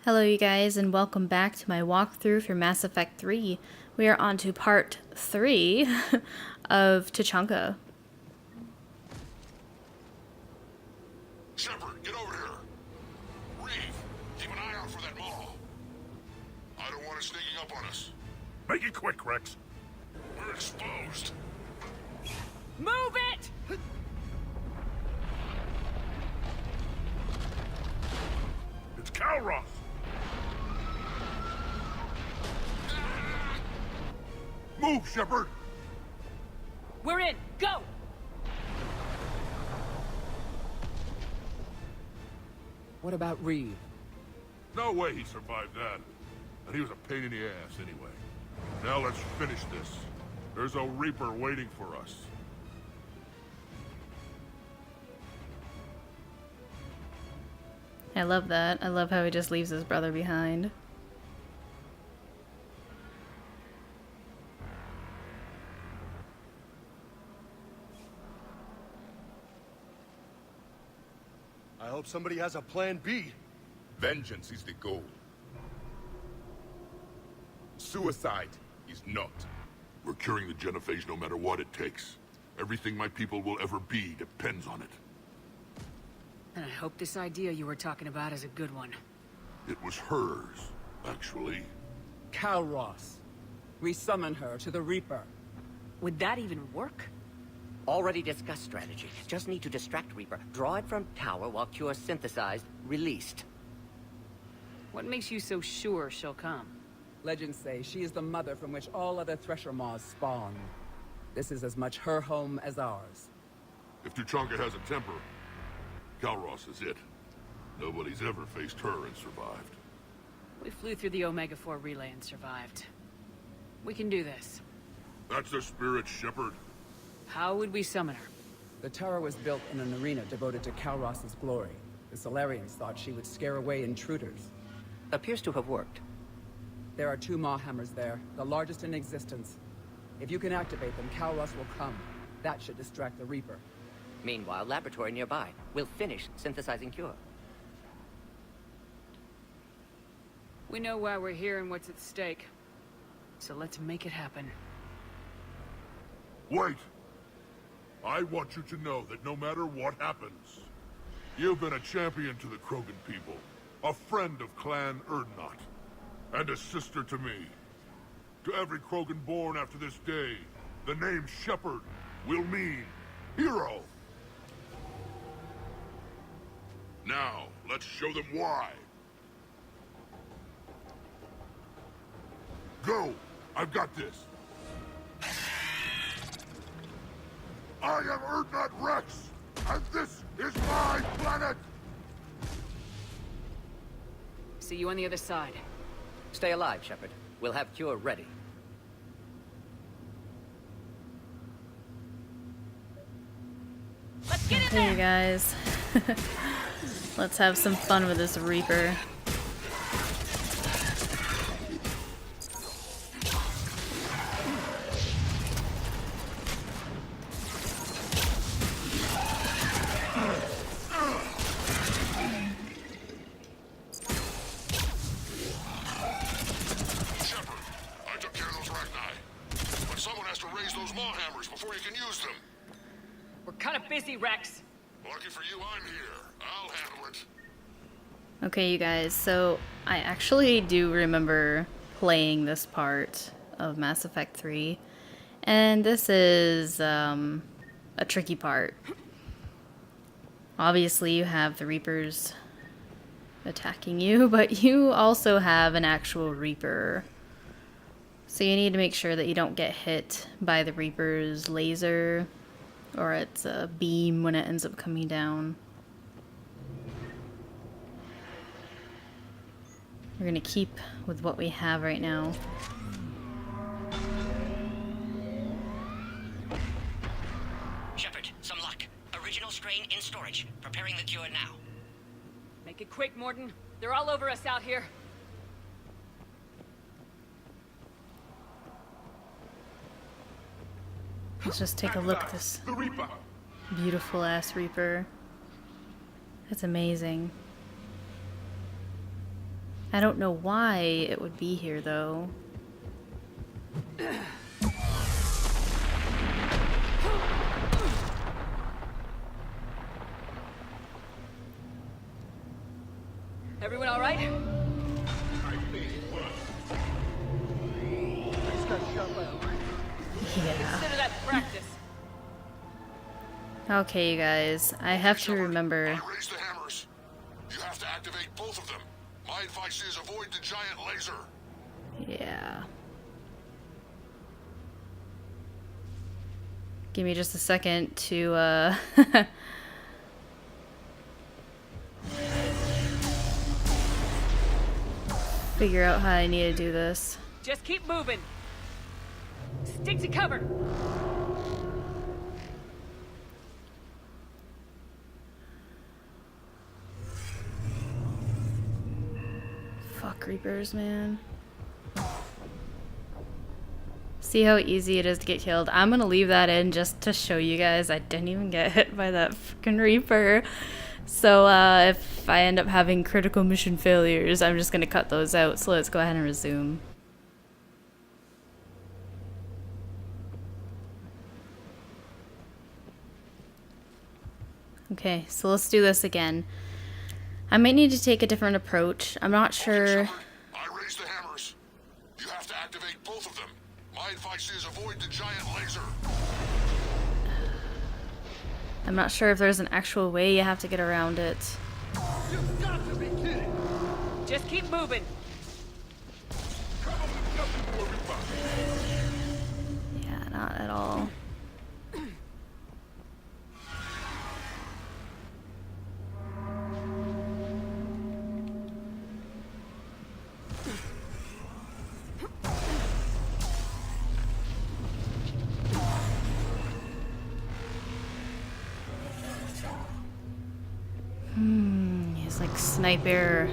Hello you guys, and welcome back to my walkthrough for Mass Effect 3. We are on to part 3 of Tachanka. Shepard, get over here! Reeve, keep an eye out for that mall. I don't want it sneaking up on us. Make it quick, Rex. We're exposed. Move it! It's Calros! Move, Shepard! We're in! Go! What about Reeve? No way he survived that. And he was a pain in the ass anyway. Now let's finish this. There's a Reaper waiting for us. I love that. I love how he just leaves his brother behind. I hope somebody has a plan B. Vengeance is the goal. Suicide is not. We're curing the Genophage no matter what it takes. Everything my people will ever be depends on it. And I hope this idea you were talking about is a good one. It was hers, actually. Calros. We summon her to the Reaper. Would that even work? Already discussed strategy. Just need to distract Reaper. Draw it from tower while Cure synthesized, released. What makes you so sure she'll come? Legends say she is the mother from which all other Thresher Maws spawn. This is as much her home as ours. If Tachanka has a temper, Calros is it. Nobody's ever faced her and survived. We flew through the Omega-4 relay and survived. We can do this. That's the spirit, Shepard. How would we summon her? The tower was built in an arena devoted to Calros' glory. The Solarians thought she would scare away intruders. Appears to have worked. There are 2 Maw hammers there, the largest in existence. If you can activate them, Calros will come. That should distract the Reaper. Meanwhile, laboratory nearby. We'll finish synthesizing Cure. We know why we're here and what's at stake. So let's make it happen. Wait! I want you to know that no matter what happens, you've been a champion to the Krogan people, a friend of Clan Erdnot, and a sister to me. To every Krogan born after this day, the name Shepard will mean hero. Now, let's show them why. Go! I've got this. I am Erdnot Rex, and this is my planet! See you on the other side. Stay alive, Shepard. We'll have Cure ready. Let's get in Hey you there! guys. Let's have some fun with this Reaper. Shepard, I took care of those Rachni. But someone has to raise those maw hammers before you can use them. We're kind of busy, Rex. Lucky for you, I'm here. I'll handle it. Okay you guys, so I actually do remember playing this part of Mass Effect 3. And this is a tricky part. Obviously you have the Reapers attacking you, but you also have an actual Reaper. So you need to make sure that you don't get hit by the Reaper's laser or its beam when it ends up coming down. We're gonna keep with what we have right now. Shepard, some luck. Original strain in storage. Preparing the Cure now. Make it quick, Mordin. They're all over us out here. Let's just take a look at this The Reaper! beautiful ass Reaper. It's amazing. I don't know why it would be here, though. Everyone all right? Yeah. Consider that practice. Okay, you guys. I have to remember. I raised the hammers. You have to activate both of them. My advice is avoid the giant laser. Yeah. Give me just a second to, figure out how I need to do this. Just keep moving. Stick to cover. Fuck Reapers, man. See how easy it is to get killed? I'm gonna leave that in just to show you guys I didn't even get hit by that fucking Reaper. So if I end up having critical mission failures, I'm just gonna cut those out. So let's go ahead and resume. Okay, so let's do this again. I might need to take a different approach. I'm not sure. I raised the hammers. You have to activate both of them. My advice is avoid the giant laser. I'm not sure if there's an actual way you have to get around it. You've got to be kidding! Just keep moving. Yeah, not at all. He's like sniper.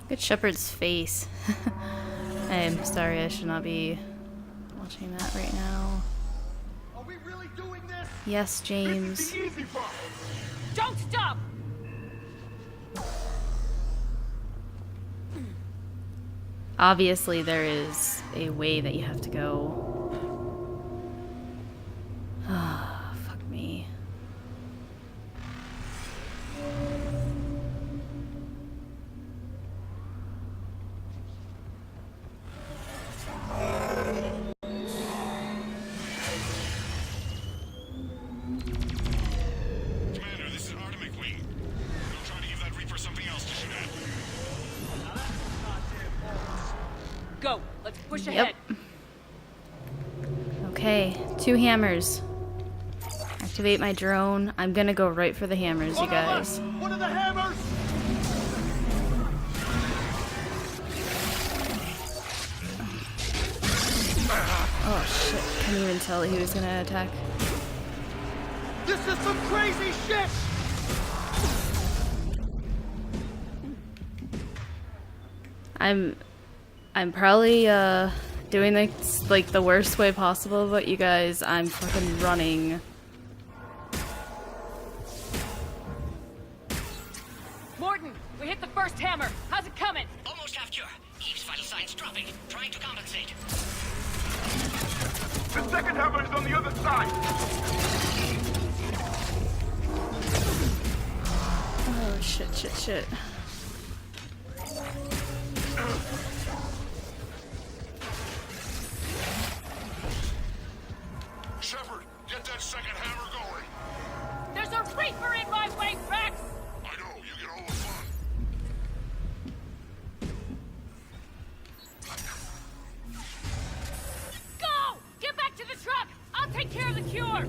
Good Shepherd's face. I am sorry, I should not be watching that right now. Are we really doing this? Yes, James. The easy part! Don't stop! Obviously, there is a way that you have to go. Ah, fuck me. Commander, this is Artemis Wing. Don't try to give that Reaper something else to shoot at. Go. Let's push Yep. ahead. Okay, 2 hammers. Activate my drone. I'm gonna go right for the hammers, you guys. One of the hammers! Oh shit, couldn't even tell that he was gonna attack. This is some crazy shit! I'm probably doing this like the worst way possible, but you guys, I'm fucking running. Morton, we hit the first hammer. How's it coming? Almost half cure. Eve's vital signs dropping. Trying to compensate. The second hammer is on the other side! Oh shit. Shepard, get that second hammer going. There's a Reaper in my way, Rex! I know, you get all the fun. Go! Get back to the truck! I'll take care of the cure!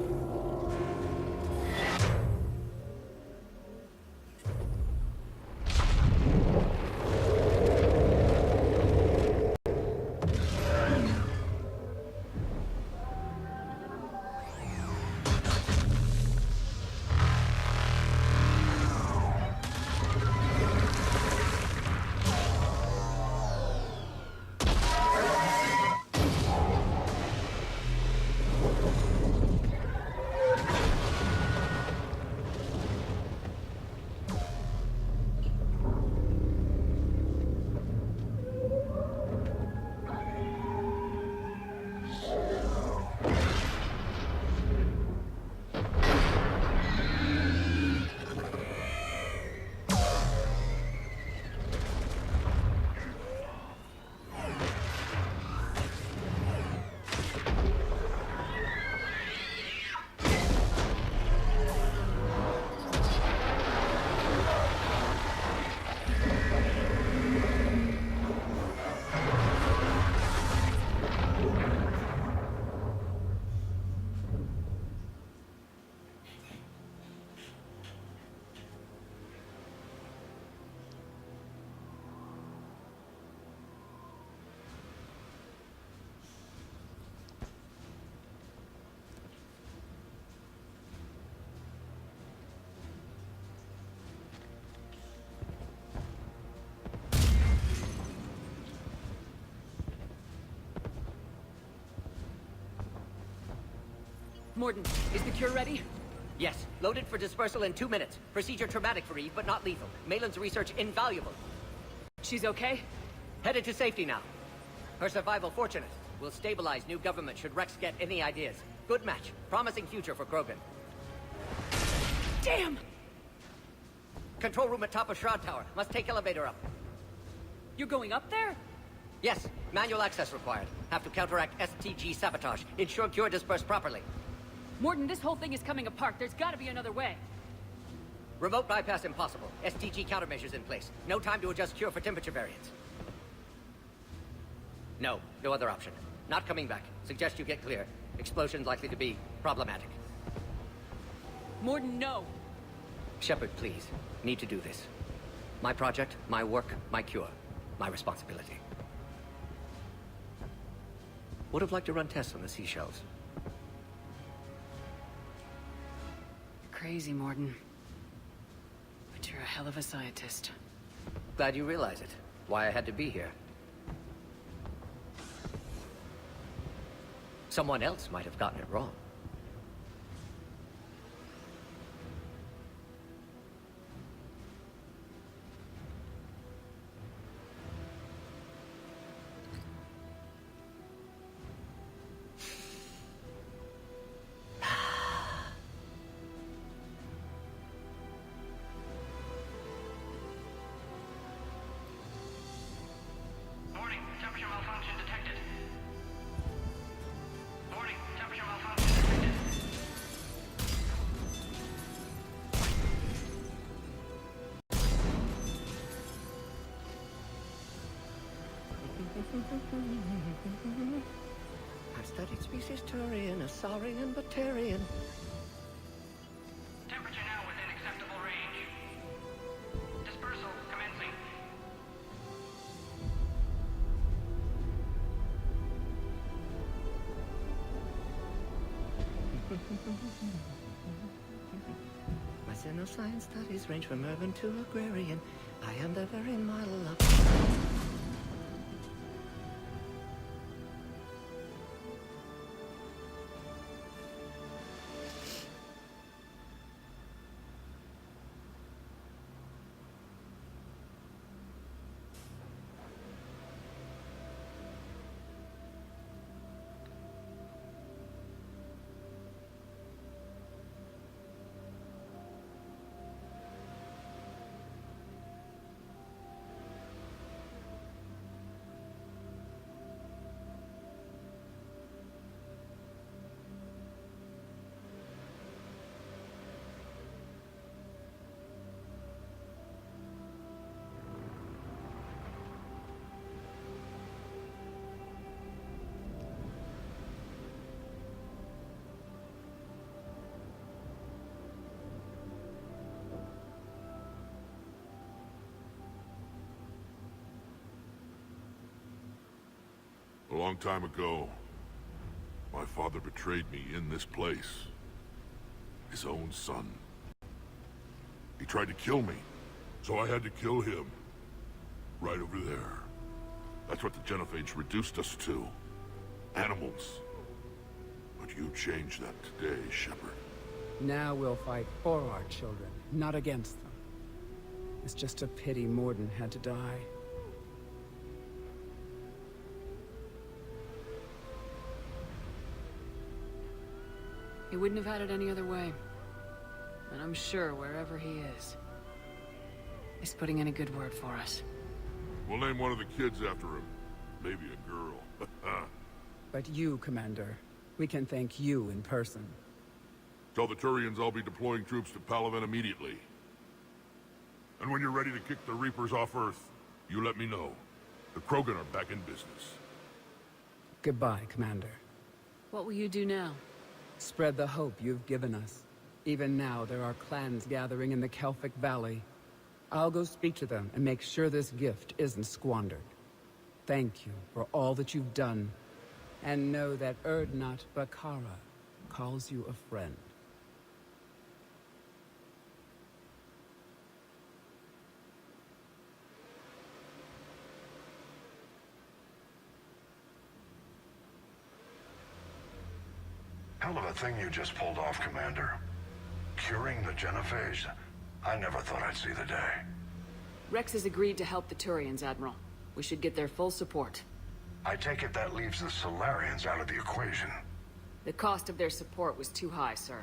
Morden, is the cure ready? Yes, loaded for dispersal in 2 minutes. Procedure traumatic for Eve, but not lethal. Malin's research invaluable. She's okay? Headed to safety now. Her survival fortunate. Will stabilize new government should Rex get any ideas. Good match. Promising future for Krogan. Damn! Control room at top of Shroud Tower. Must take elevator up. You're going up there? Yes, manual access required. Have to counteract STG sabotage. Ensure cure dispersed properly. Morden, this whole thing is coming apart. There's gotta be another way. Remote bypass impossible. STG countermeasures in place. No time to adjust cure for temperature variance. No other option. Not coming back. Suggest you get clear. Explosion's likely to be problematic. Morden, no! Shepard, please. Need to do this. My project, my work, my cure. My responsibility. Would have liked to run tests on the seashells. Crazy, Morden. But you're a hell of a scientist. Glad you realize it. Why I had to be here. Someone else might have gotten it wrong. Warning, temperature malfunction detected. Warning, temperature malfunction detected. I've studied species Turian, Asaurian, Batarian. Temperature now within acceptable range. Dispersal commencing. My xenoscience studies range from urban to agrarian. I am the very model of... A long time ago, my father betrayed me in this place. His own son. He tried to kill me, so I had to kill him. Right over there. That's what the Genophage reduced us to. Animals. But you changed that today, Shepard. Now we'll fight for our children, not against them. It's just a pity Morden had to die. He wouldn't have had it any other way. And I'm sure wherever he is putting in a good word for us. We'll name one of the kids after him. Maybe a girl. But you, Commander, we can thank you in person. Tell the Turians I'll be deploying troops to Palaven immediately. And when you're ready to kick the Reapers off Earth, you let me know. The Krogan are back in business. Goodbye, Commander. What will you do now? Spread the hope you've given us. Even now, there are clans gathering in the Kelphic Valley. I'll go speak to them and make sure this gift isn't squandered. Thank you for all that you've done. And know that Urdnot Bakara calls you a friend. hell of a thing you just pulled off, Commander. Curing the Genophage? I never thought I'd see the day. Rex has agreed to help the Turians, Admiral. We should get their full support. I take it that leaves the Solarians out of the equation. The cost of their support was too high, sir.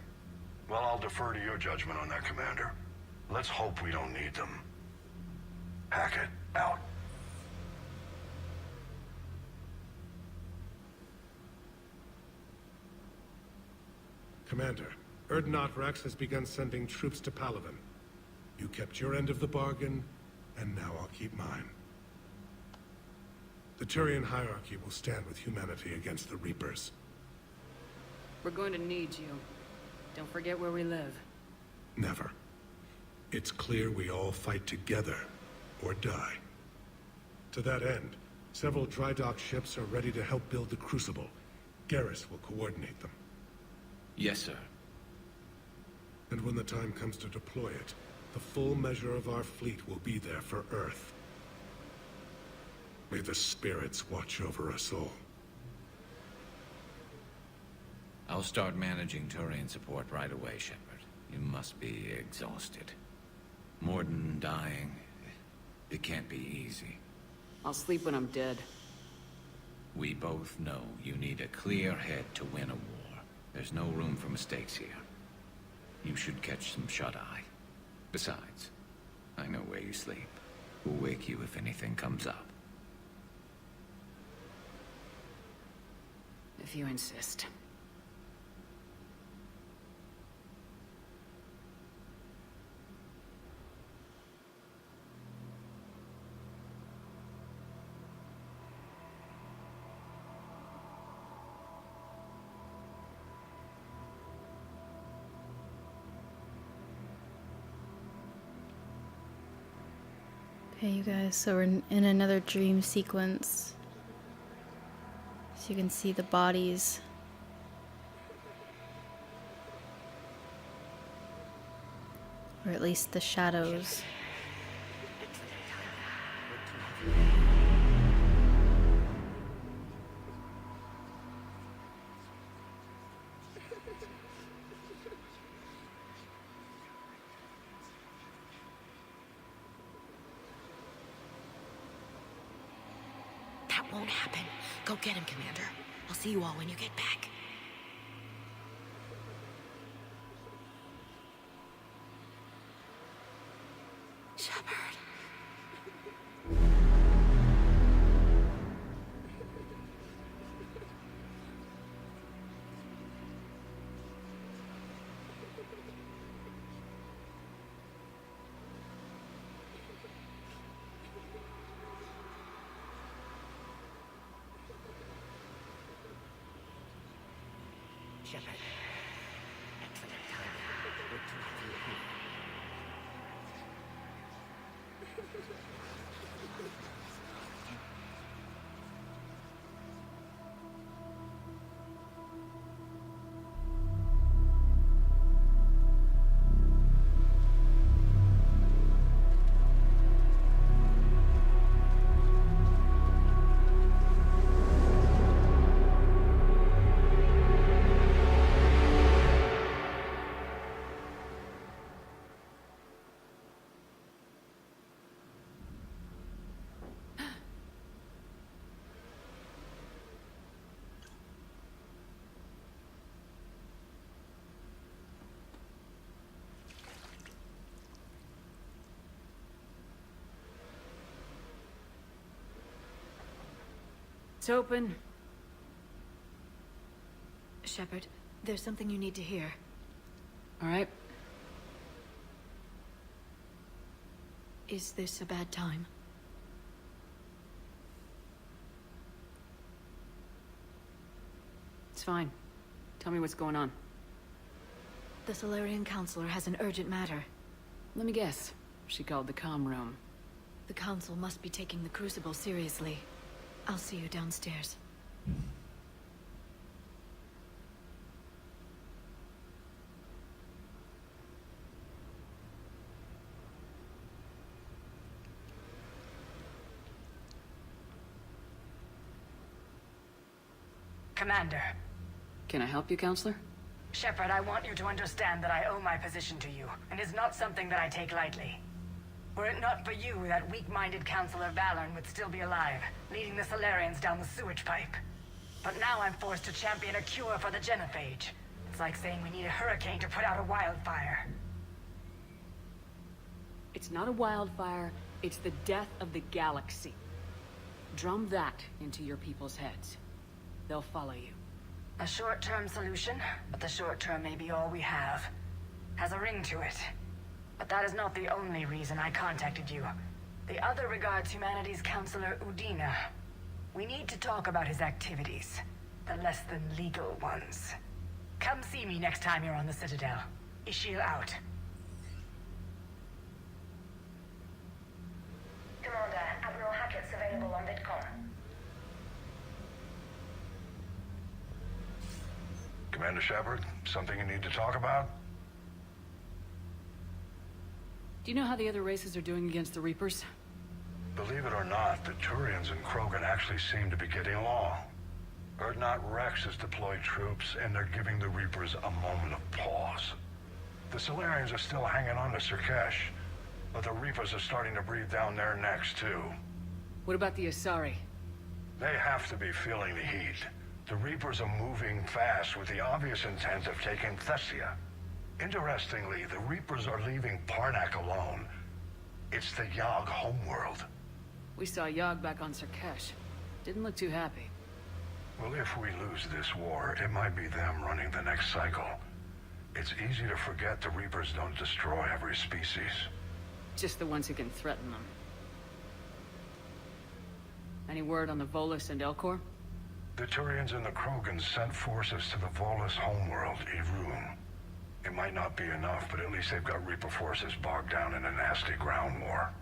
Well, I'll defer to your judgment on that, Commander. Let's hope we don't need them. Hackett, out. Commander, Urdnot Rex has begun sending troops to Palaven. You kept your end of the bargain, and now I'll keep mine. The Turian hierarchy will stand with humanity against the Reapers. We're going to need you. Don't forget where we live. Never. It's clear we all fight together, or die. To that end, several dry dock ships are ready to help build the Crucible. Garrus will coordinate them. Yes, sir. And when the time comes to deploy it, the full measure of our fleet will be there for Earth. May the spirits watch over us all. I'll start managing Turian support right away, Shepard. You must be exhausted. Morden dying, it can't be easy. I'll sleep when I'm dead. We both know you need a clear head to win a war. There's no room for mistakes here. You should catch some shut-eye. Besides, I know where you sleep. We'll wake you if anything comes up. If you insist. Okay, you guys, so we're in another dream sequence. So you can see the bodies. Or at least the shadows. That won't happen. Go get him, Commander. I'll see you all when you get back. Shepard. Shepard. Excellent timing. Good to have you here. It's open. Shepard, there's something you need to hear. All right. Is this a bad time? It's fine. Tell me what's going on. The Solarian Counselor has an urgent matter. Let me guess. She called the comm room. The Council must be taking the Crucible seriously. I'll see you downstairs. Commander. Can I help you, Counselor? Shepard, I want you to understand that I owe my position to you, and it's not something that I take lightly. Were it not for you, that weak-minded Counselor Valorn would still be alive, leading the Solarians down the sewage pipe. But now I'm forced to champion a cure for the Genophage. It's like saying we need a hurricane to put out a wildfire. It's not a wildfire, it's the death of the galaxy. Drum that into your people's heads. They'll follow you. A short-term solution, but the short term may be all we have. Has a ring to it. But that is not the only reason I contacted you. The other regards humanity's Counselor Udina. We need to talk about his activities. The less than legal ones. Come see me next time you're on the Citadel. Ishil out. Commander, Admiral Hackett's available on VidCom. Commander Shepard, something you need to talk about? Do you know how the other races are doing against the Reapers? Believe it or not, the Turians and Krogan actually seem to be getting along. Urdnot Rex has deployed troops, and they're giving the Reapers a moment of pause. The Solarians are still hanging on to Surkesh, but the Reapers are starting to breathe down their necks, too. What about the Asari? They have to be feeling the heat. The Reapers are moving fast with the obvious intent of taking Thessia. Interestingly, the Reapers are leaving Parnak alone. It's the Yogg homeworld. We saw Yogg back on Surkesh. Didn't look too happy. Well, if we lose this war, it might be them running the next cycle. It's easy to forget the Reapers don't destroy every species. Just the ones who can threaten them. Any word on the Volus and Elcor? The Turians and the Krogans sent forces to the Volus homeworld, Irun. It might not be enough, but at least they've got Reaper forces bogged down in a nasty ground war.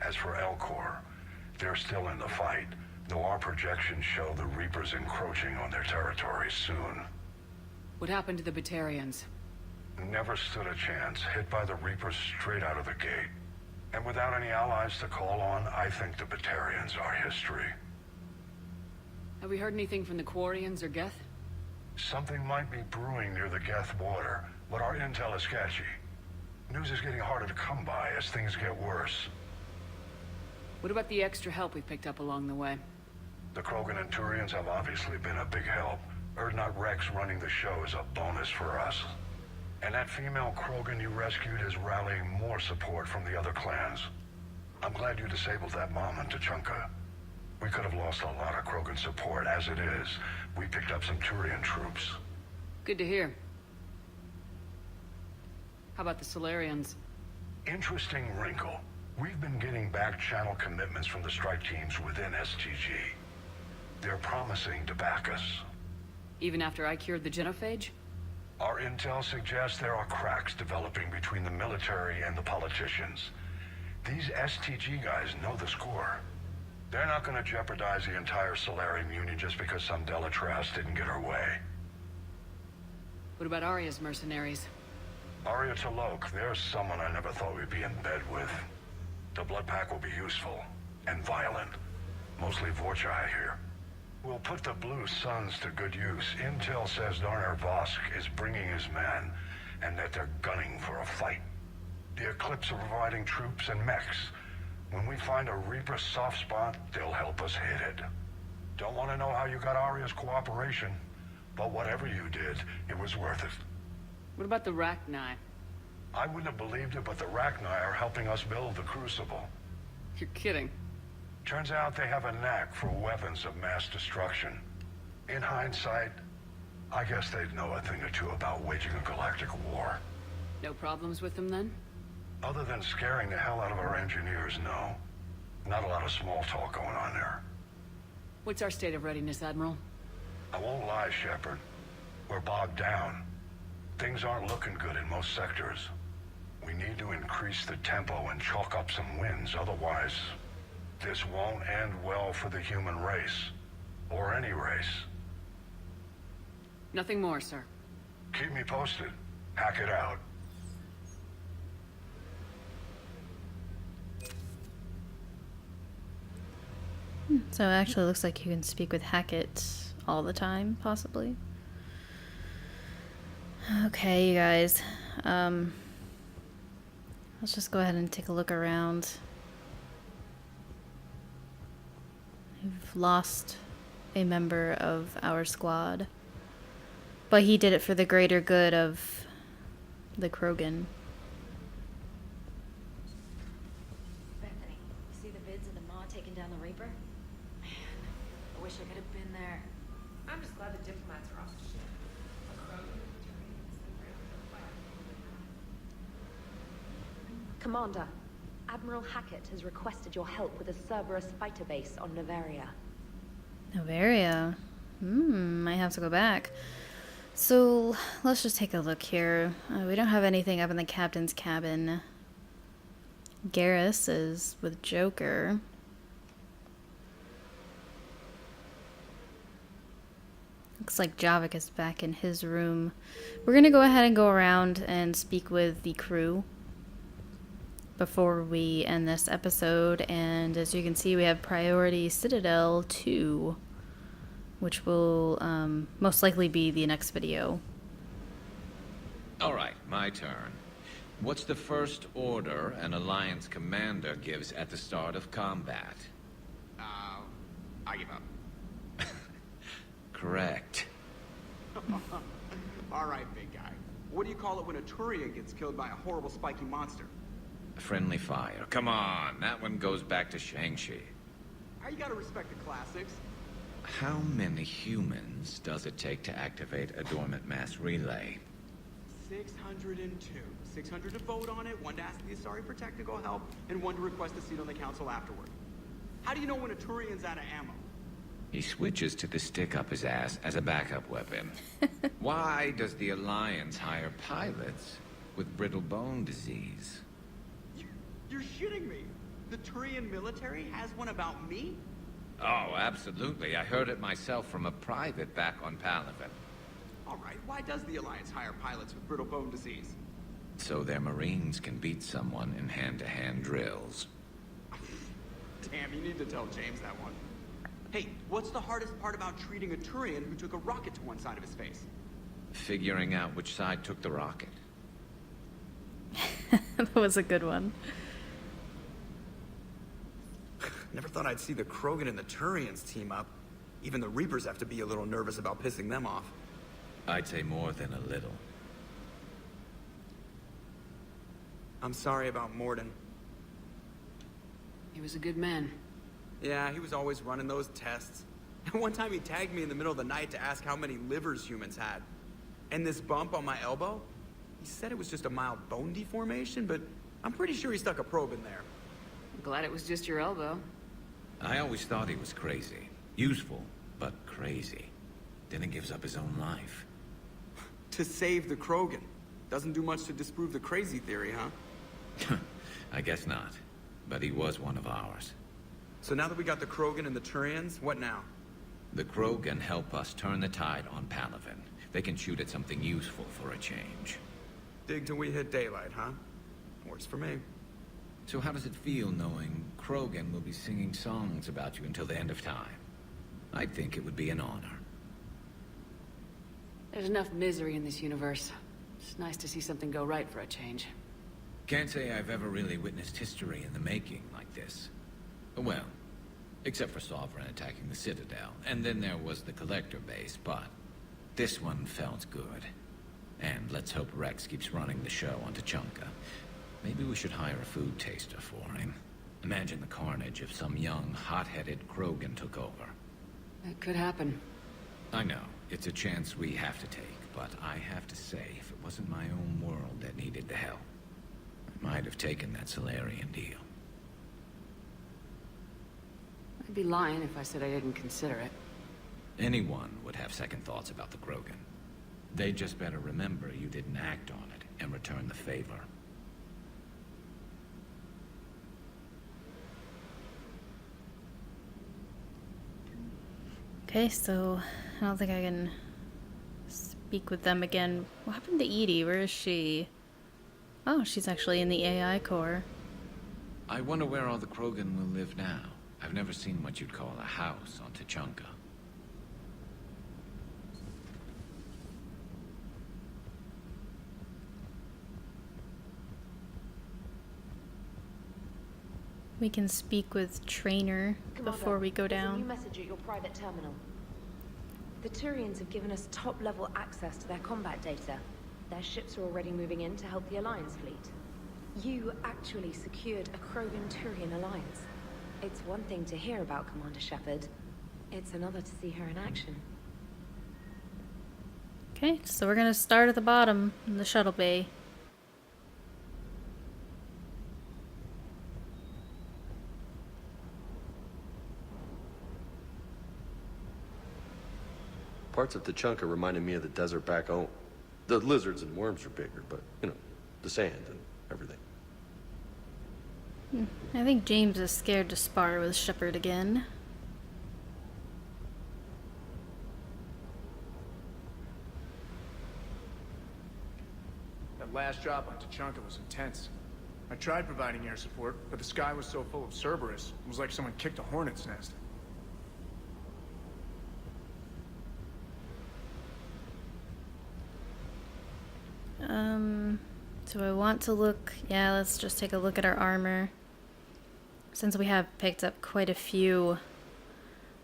As for Elcor, they're still in the fight, though our projections show the Reapers encroaching on their territory soon. What happened to the Batarians? Never stood a chance, hit by the Reapers straight out of the gate. And without any allies to call on, I think the Batarians are history. Have we heard anything from the Quarians or Geth? Something might be brewing near the Geth border, but our intel is sketchy. News is getting harder to come by as things get worse. What about the extra help we picked up along the way? The Krogan and Turians have obviously been a big help. Urdnot Rex running the show is a bonus for us. And that female Krogan you rescued is rallying more support from the other clans. I'm glad you disabled that bomb in Tuchanka. We could have lost a lot of Krogan support. As it is, we picked up some Turian troops. Good to hear. How about the Solarians? Interesting wrinkle. We've been getting back-channel commitments from the strike teams within STG. They're promising to back us. Even after I cured the Genophage? Our intel suggests there are cracks developing between the military and the politicians. These STG guys know the score. They're not going to jeopardize the entire Solarian Union just because some Delatras didn't get her way. What about Arya's mercenaries? Arya T'Loak, there's someone I never thought we'd be in bed with. The Blood Pack will be useful, and violent. Mostly Vorchai here. We'll put the Blue Suns to good use. Intel says Darner Vosk is bringing his men, and that they're gunning for a fight. The Eclipse are providing troops and mechs. When we find a Reaper soft spot, they'll help us hit it. Don't want to know how you got Arya's cooperation, but whatever you did, it was worth it. What about the Rachni? I wouldn't have believed it, but the Rachni are helping us build the Crucible. You're kidding. Turns out they have a knack for weapons of mass destruction. In hindsight, I guess they'd know a thing or two about waging a galactic war. No problems with them then? Other than scaring the hell out of our engineers, no. Not a lot of small talk going on there. What's our state of readiness, Admiral? I won't lie, Shepard. We're bogged down. Things aren't looking good in most sectors. We need to increase the tempo and chalk up some wins, otherwise this won't end well for the human race. Or any race. Nothing more, sir. Keep me posted. Hack it out. So it actually looks like you can speak with Hackett all the time, possibly. Okay, you guys. Let's just go ahead and take a look around. We've lost a member of our squad. But he did it for the greater good of the Krogan. Bethany, you see the vids of the Maw taking down the Reaper? Man, I wish I could have been there. I'm just glad the diplomats are off the ship. Commander, Admiral Hackett has requested your help with a Cerberus fighter base on Novaria. Novaria. Might have to go back. So, let's just take a look here. We don't have anything up in the captain's cabin. Garrus is with Joker. Looks like Javik is back in his room. We're gonna go ahead and go around and speak with the crew before we end this episode. And as you can see, we have Priority Citadel 2, which will most likely be the next video. Alright, my turn. What's the first order an Alliance commander gives at the start of combat? I give up. Correct. Alright, big guy. What do you call it when a Turian gets killed by a horrible spiky monster? Friendly fire. Come on, that one goes back to Shang-Chi. You gotta respect the classics. How many humans does it take to activate a dormant mass relay? 602. 600 to vote on it, 1 to ask the Asari Protect to go help, and 1 to request a seat on the council afterward. How do you know when a Turian's out of ammo? He switches to the stick up his ass as a backup weapon. Why does the Alliance hire pilots with brittle bone disease? You're shitting me. The Turian military has one about me? Oh, absolutely. I heard it myself from a private back on Palaven. Alright, why does the Alliance hire pilots with brittle bone disease? So their Marines can beat someone in hand-to-hand drills. Damn, you need to tell James that one. Hey, what's the hardest part about treating a Turian who took a rocket to one side of his face? Figuring out which side took the rocket. That was a good one. Never thought I'd see the Krogan and the Turians team up. Even the Reapers have to be a little nervous about pissing them off. I'd say more than a little. I'm sorry about Morden. He was a good man. Yeah, he was always running those tests. And one time he tagged me in the middle of the night to ask how many livers humans had. And this bump on my elbow? He said it was just a mild bone deformation, but I'm pretty sure he stuck a probe in there. I'm glad it was just your elbow. I always thought he was crazy. Useful, but crazy. Then he gives up his own life. To save the Krogan. Doesn't do much to disprove the crazy theory, huh? I guess not. But he was one of ours. So now that we got the Krogan and the Turians, what now? The Krogan help us turn the tide on Palaven. They can shoot at something useful for a change. Dig till we hit daylight, huh? Works for me. So how does it feel knowing Krogan will be singing songs about you until the end of time? I think it would be an honor. There's enough misery in this universe. It's nice to see something go right for a change. Can't say I've ever really witnessed history in the making like this. Well, except for Sovereign attacking the Citadel, and then there was the Collector base, but this one felt good. And let's hope Rex keeps running the show on Tuchanka. Maybe we should hire a food taster for him. Imagine the carnage if some young, hot-headed Krogan took over. It could happen. I know, it's a chance we have to take, but I have to say, if it wasn't my own world that needed the help, I might have taken that Solarian deal. I'd be lying if I said I didn't consider it. Anyone would have second thoughts about the Krogan. They just better remember you didn't act on it and return the favor. Okay, so I don't think I can speak with them again. What happened to Edie? Where is she? Oh, she's actually in the AI core. I wonder where all the Krogan will live now. I've never seen what you'd call a house on Tuchanka. We can speak with Trainer before we go there's a new down. message at your private terminal. The Turians have given us top-level access to their combat data. Their ships are already moving in to help the Alliance fleet. You actually secured a Krogan-Turian alliance. It's one thing to hear about Commander Shepard. It's another to see her in action. Okay, so we're gonna start at the bottom in the shuttle bay. Parts of Tachanka reminded me of the desert back home. The lizards and worms are bigger, but, you know, the sand and everything. I think James is scared to spar with Shepard again. That last drop on Tachanka was intense. I tried providing air support, but the sky was so full of Cerberus, it was like someone kicked a hornet's nest. So I want to look, yeah, let's just take a look at our armor. Since we have picked up quite a few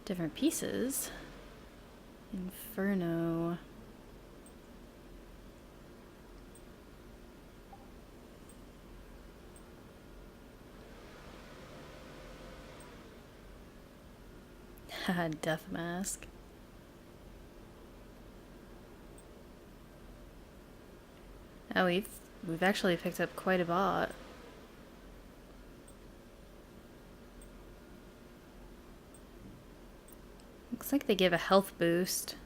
different pieces. Inferno. Haha, death mask. Oh, we've actually picked up quite a lot. Looks like they give a health boost.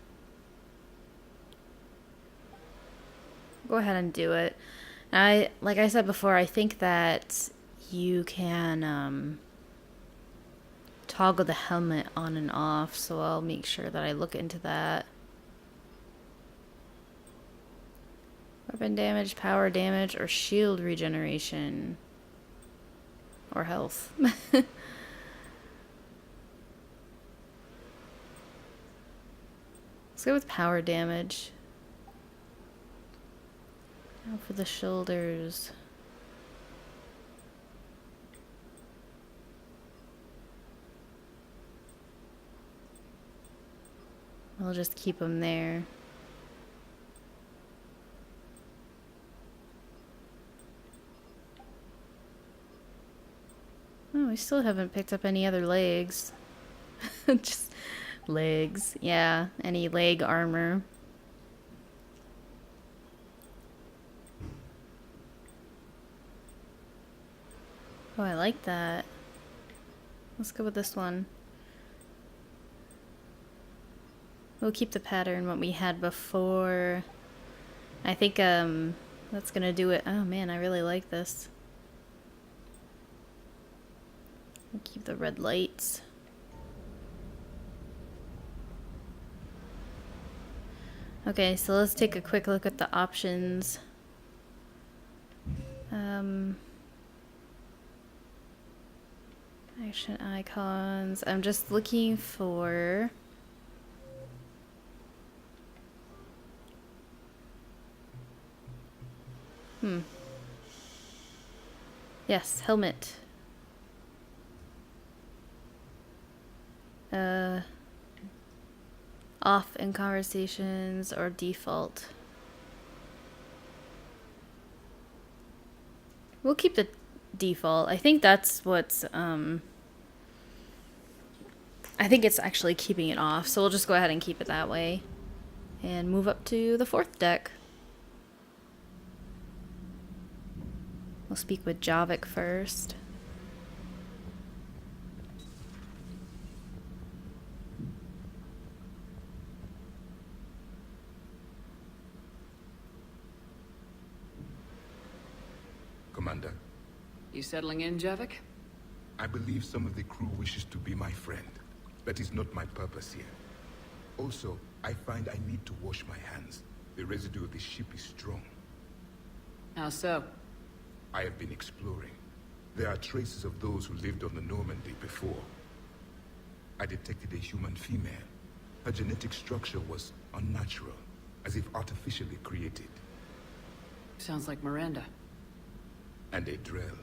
Go ahead and do it. Like I said before, I think that you can toggle the helmet on and off, so I'll make sure that I look into that. Weapon damage, power damage, or shield regeneration. Or health. Let's go with power damage. Now for the shoulders. I'll just keep them there. Oh, we still haven't picked up any other legs. Just legs. Yeah, any leg armor. Oh, I like that. Let's go with this one. We'll keep the pattern what we had before. I think that's gonna do it. Oh man, I really like this. We'll keep the red lights. Okay, so let's take a quick look at the options. Action icons. I'm just looking for... Yes, helmet. Off in conversations or default. We'll keep the default. I think that's what's I think it's actually keeping it off, so we'll just go ahead and keep it that way and move up to the 4th deck. We'll speak with Javik first. Commander. You settling in, Javik? I believe some of the crew wishes to be my friend. That is not my purpose here. Also, I find I need to wash my hands. The residue of the ship is strong. How so? I have been exploring. There are traces of those who lived on the Normandy before. I detected a human female. Her genetic structure was unnatural, as if artificially created. Sounds like Miranda. And a Drell.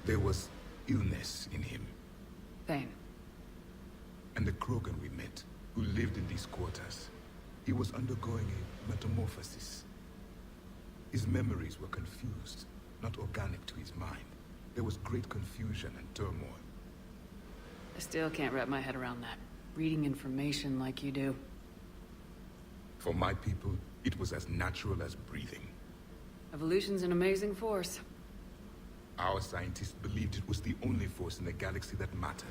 There was illness in him. Pain. And the Krogan we met, who lived in these quarters, he was undergoing a metamorphosis. His memories were confused, not organic to his mind. There was great confusion and turmoil. I still can't wrap my head around that. Reading information like you do. For my people, it was as natural as breathing. Evolution's an amazing force. Our scientists believed it was the only force in the galaxy that mattered.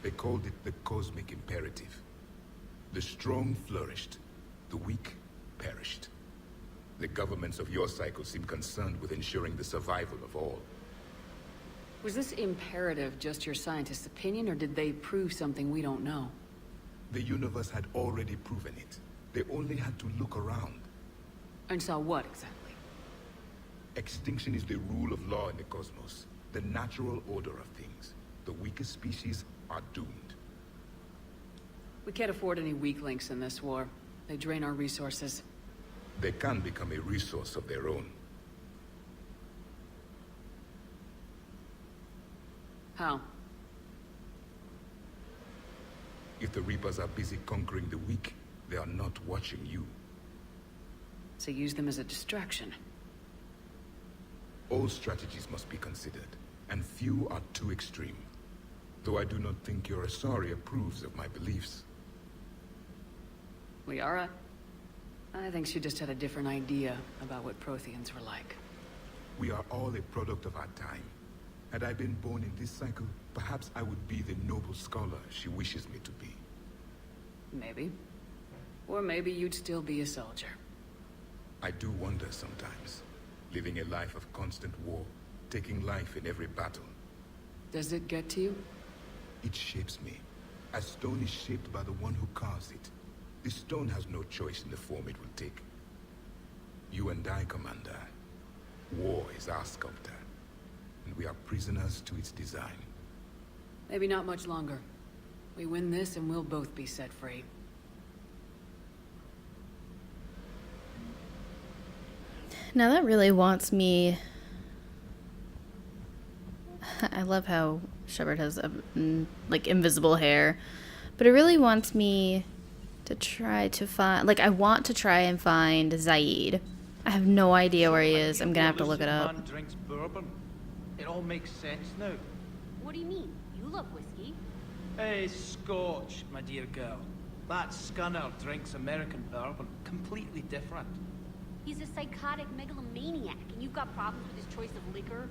They called it the cosmic imperative. The strong flourished, the weak perished. The governments of your cycle seem concerned with ensuring the survival of all. Was this imperative just your scientists' opinion, or did they prove something we don't know? The universe had already proven it. They only had to look around. And saw what, exactly? Extinction is the rule of law in the cosmos, the natural order of things. The weakest species are doomed. We can't afford any weak links in this war. They drain our resources. They can become a resource of their own. How? If the Reapers are busy conquering the weak, they are not watching you. So use them as a distraction. All strategies must be considered, and few are too extreme. Though I do not think your Asari approves of my beliefs. Liara? I think she just had a different idea about what Protheans were like. We are all a product of our time. Had I been born in this cycle, perhaps I would be the noble scholar she wishes me to be. Maybe. Or maybe you'd still be a soldier. I do wonder sometimes, living a life of constant war, taking life in every battle. Does it get to you? It shapes me, as stone is shaped by the one who carves it. The stone has no choice in the form it will take. You and I, Commander. War is our sculptor, and we are prisoners to its design. Maybe not much longer. We win this and we'll both be set free. Now that really wants me... I love how Shepard has like invisible hair, but it really wants me to try to find... Like, I want to try and find Zaid. I have no idea where he is. I'm gonna have to look it up. Man drinks bourbon. It all makes sense now. What do you mean? You love whiskey. Hey, Scotch, my dear girl. That scunner drinks American bourbon. Completely different. He's a psychotic megalomaniac, and you've got problems with his choice of liquor?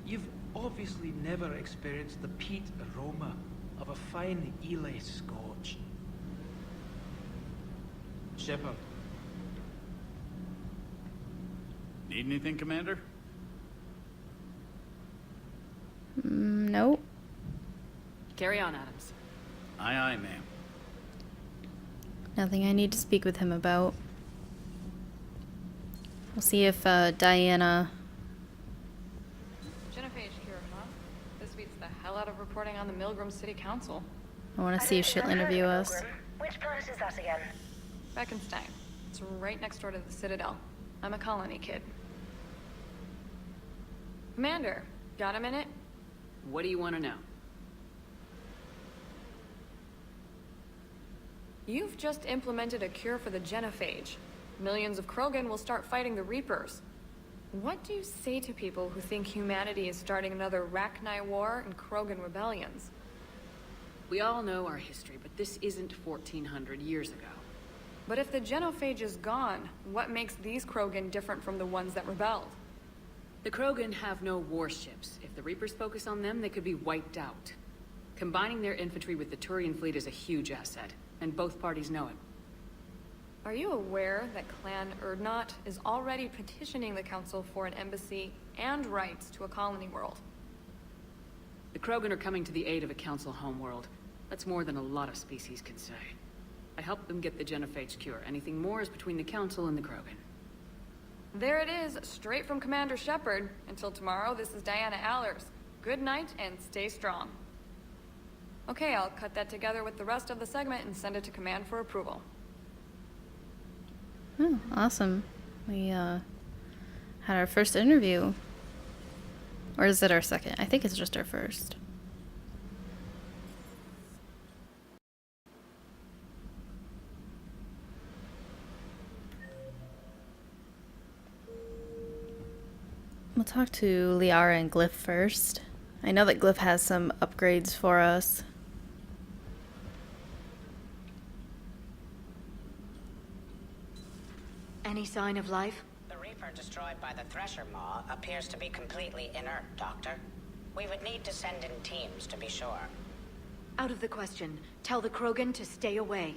You've obviously never experienced the peat aroma of a fine Ely Scotch. Shepard. Need anything, Commander? Nope. Carry on, Adams. Aye, aye, ma'am. Nothing I need to speak with him about. We'll see if Diana... Genophage here, huh? This beats the hell out of reporting on the Milgram City Council. I want to see if she'll interview us. Which planet is that again? Beckenstein. It's right next door to the Citadel. I'm a colony kid. Commander, got a minute? What do you want to know? You've just implemented a cure for the Genophage. Millions of Krogan will start fighting the Reapers. What do you say to people who think humanity is starting another Rachni War and Krogan rebellions? We all know our history, but this isn't 1400 years ago. But if the Genophage is gone, what makes these Krogan different from the ones that rebelled? The Krogan have no warships. If the Reapers focus on them, they could be wiped out. Combining their infantry with the Turian fleet is a huge asset, and both parties know it. Are you aware that Clan Urdnot is already petitioning the Council for an embassy and rights to a colony world? The Krogan are coming to the aid of a Council homeworld. That's more than a lot of species can say. I helped them get the Genophage cure. Anything more is between the Council and the Krogan. There it is, straight from Commander Shepard. Until tomorrow, this is Diana Allers. Good night and stay strong. Okay, I'll cut that together with the rest of the segment and send it to Command for approval. Oh, awesome. We had our first interview. Or is it our second? I think it's just our first. We'll talk to Liara and Glyph first. I know that Glyph has some upgrades for us. Any sign of life? The Reaper destroyed by the Thresher Maw appears to be completely inert, Doctor. We would need to send in teams to be sure. Out of the question. Tell the Krogan to stay away.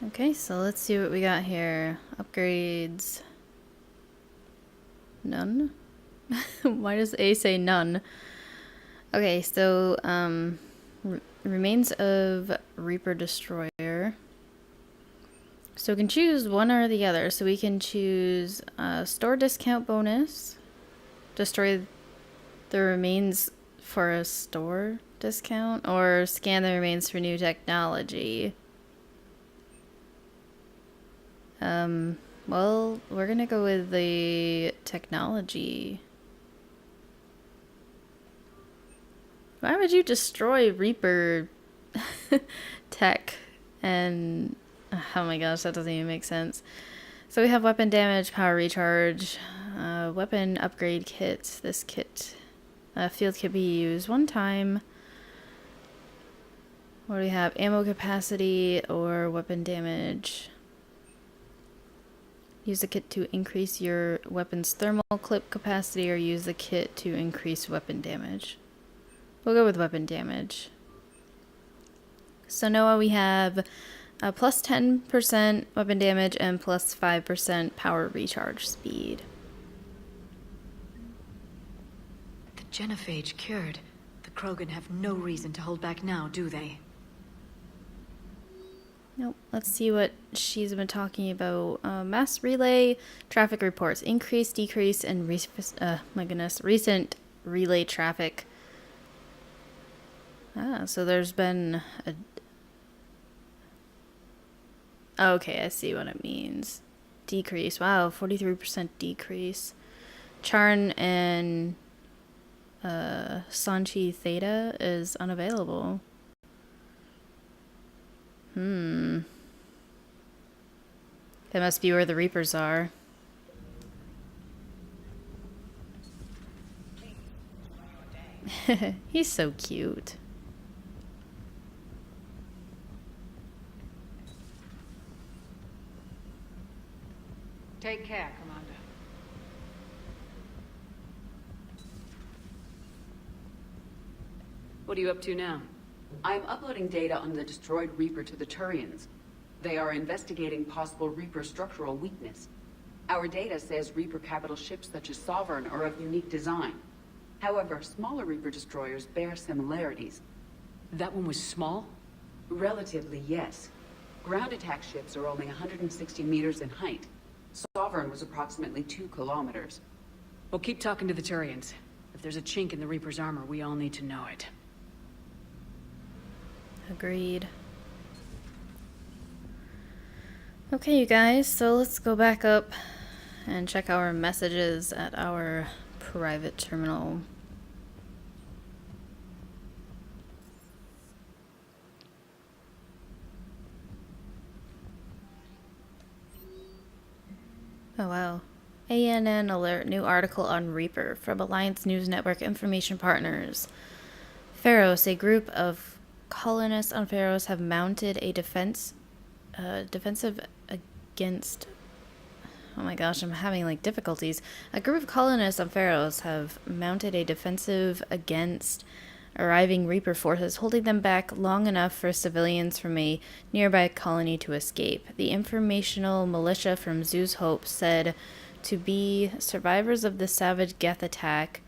Okay, so let's see what we got here. Upgrades. None? Why does A say none? Okay, so, remains of Reaper Destroyer. So we can choose one or the other. So we can choose store discount bonus. Destroy the remains for a store discount. Or scan the remains for new technology. Well, we're gonna go with the technology. Why would you destroy Reaper tech? And oh my gosh, that doesn't even make sense. So we have weapon damage, power recharge, weapon upgrade kit. This kit, field kit be used one time. What do we have? Ammo capacity or weapon damage. Use the kit to increase your weapon's thermal clip capacity or use the kit to increase weapon damage. We'll go with weapon damage. So Noah, we have plus 10% weapon damage and plus 5% power recharge speed. The Genophage cured. The Krogan have no reason to hold back now, do they? Nope. Let's see what she's been talking about. Mass relay traffic reports. Increase, decrease, and recent relay traffic. So there's been a... Okay, I see what it means. Decrease. Wow, 43% decrease. Charn and Sanchi Theta is unavailable. That must be where the Reapers are. He's so cute. Take care, Commander. What are you up to now? I'm uploading data on the destroyed Reaper to the Turians. They are investigating possible Reaper structural weakness. Our data says Reaper capital ships such as Sovereign are of unique design. However, smaller Reaper destroyers bear similarities. That one was small? Relatively, yes. Ground attack ships are only 160 meters in height. Sovereign was approximately 2 kilometers. Well, keep talking to the Turians. If there's a chink in the Reaper's armor, we all need to know it. Agreed. Okay, you guys, so let's go back up and check our messages at our private terminal. Oh wow. ANN alert, new article on Reaper from Alliance News Network information partners. Pharos, a group of colonists on Pharos have mounted a defensive against... Oh my gosh, I'm having like difficulties. A group of colonists on Pharos have mounted a defensive against arriving Reaper forces, holding them back long enough for civilians from a nearby colony to escape. The informational militia from Zeus Hope said to be survivors of the savage Geth attack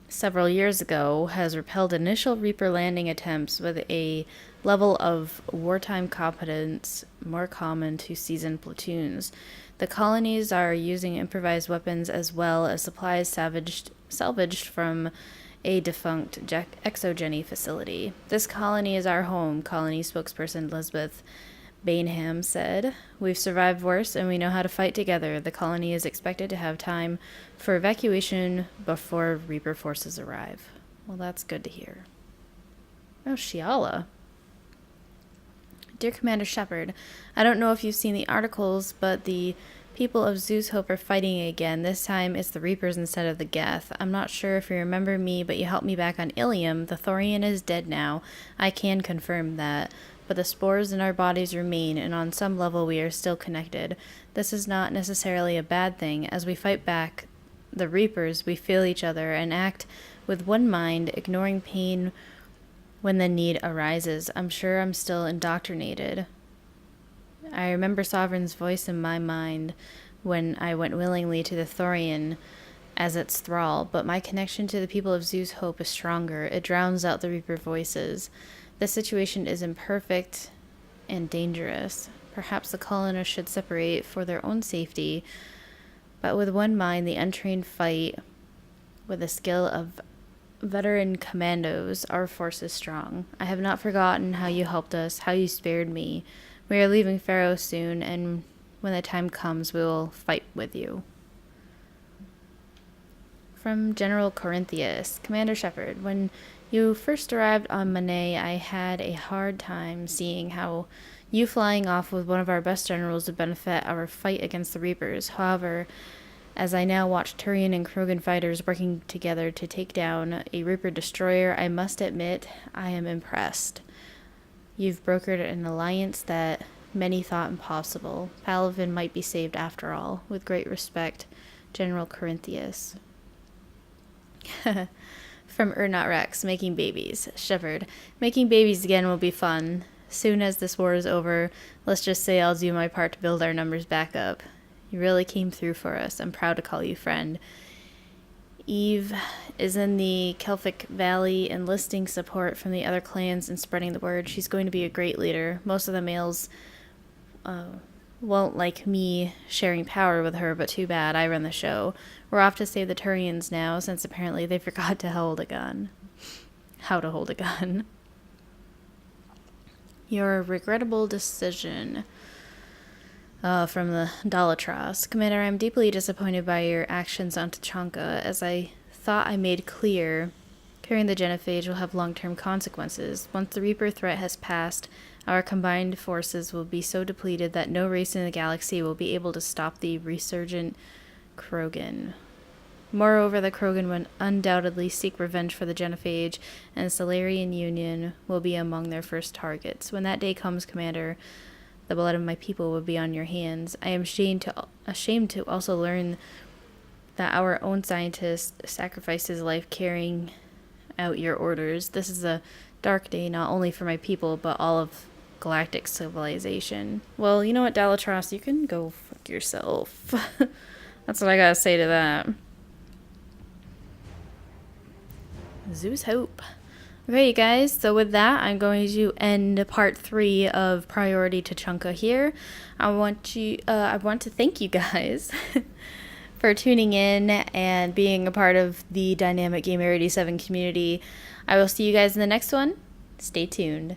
several years ago has repelled initial Reaper landing attempts with a level of wartime competence more common to seasoned platoons. The colonies are using improvised weapons as well as supplies salvaged from a defunct exogeny facility. This colony is our home, colony spokesperson Elizabeth Bainham said. We've survived worse and we know how to fight together. The colony is expected to have time for evacuation before Reaper forces arrive. Well, that's good to hear. Oh, Shiala. Dear Commander Shepard, I don't know if you've seen the articles, but the people of Zeus Hope are fighting again. This time it's the Reapers instead of the Geth. I'm not sure if you remember me, but you helped me back on Ilium. The Thorian is dead now. I can confirm that. But the spores in our bodies remain, and on some level we are still connected. This is not necessarily a bad thing. As we fight back the Reapers, we feel each other and act with one mind, ignoring pain when the need arises. I'm sure I'm still indoctrinated. I remember Sovereign's voice in my mind when I went willingly to the Thorian as its thrall, but my connection to the people of Zeus Hope is stronger. It drowns out the Reaper voices. The situation is imperfect and dangerous. Perhaps the colonists should separate for their own safety, but with one mind, the untrained fight with the skill of veteran commandos. Our force is strong. I have not forgotten how you helped us, how you spared me. We are leaving Pharaoh soon, and when the time comes, we will fight with you. From General Corinthius. Commander Shepard, when you first arrived on Manet, I had a hard time seeing how you flying off with one of our best generals would benefit our fight against the Reapers. However, as I now watch Turian and Krogan fighters working together to take down a Reaper destroyer, I must admit I am impressed. You've brokered an alliance that many thought impossible. Palavin might be saved after all. With great respect, General Corinthius. From Urnot Rex, making babies. Shepard, making babies again will be fun. Soon as this war is over, let's just say I'll do my part to build our numbers back up. You really came through for us. I'm proud to call you friend. Eve is in the Kelphic Valley enlisting support from the other clans and spreading the word. She's going to be a great leader. Most of the males won't like me sharing power with her, but too bad. I run the show. We're off to save the Turians now, since apparently they forgot to hold a gun. How to hold a gun. Your regrettable decision. From the Dalatros. Commander, I'm deeply disappointed by your actions on Tachanka. As I thought I made clear, carrying the Genophage will have long-term consequences. Once the Reaper threat has passed, our combined forces will be so depleted that no race in the galaxy will be able to stop the resurgent Krogan. Moreover, the Krogan will undoubtedly seek revenge for the Genophage, and the Solarian Union will be among their first targets. When that day comes, Commander, the blood of my people will be on your hands. I am ashamed to also learn that our own scientist sacrificed his life carrying out your orders. This is a dark day not only for my people, but all of galactic civilization. Well, you know what, Dalatros, you can go fuck yourself. That's what I gotta say to that. Zeus Hope. Okay, you guys, so with that, I'm going to end part 3 of Priority Tachanka here. I want to thank you guys for tuning in and being a part of the Dynamic Gamer 87 community. I will see you guys in the next one. Stay tuned.